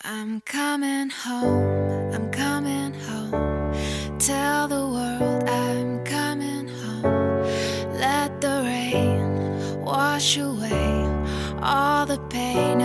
I'm coming home, I'm coming home. Tell the world I'm coming home. Let the rain wash away all the pain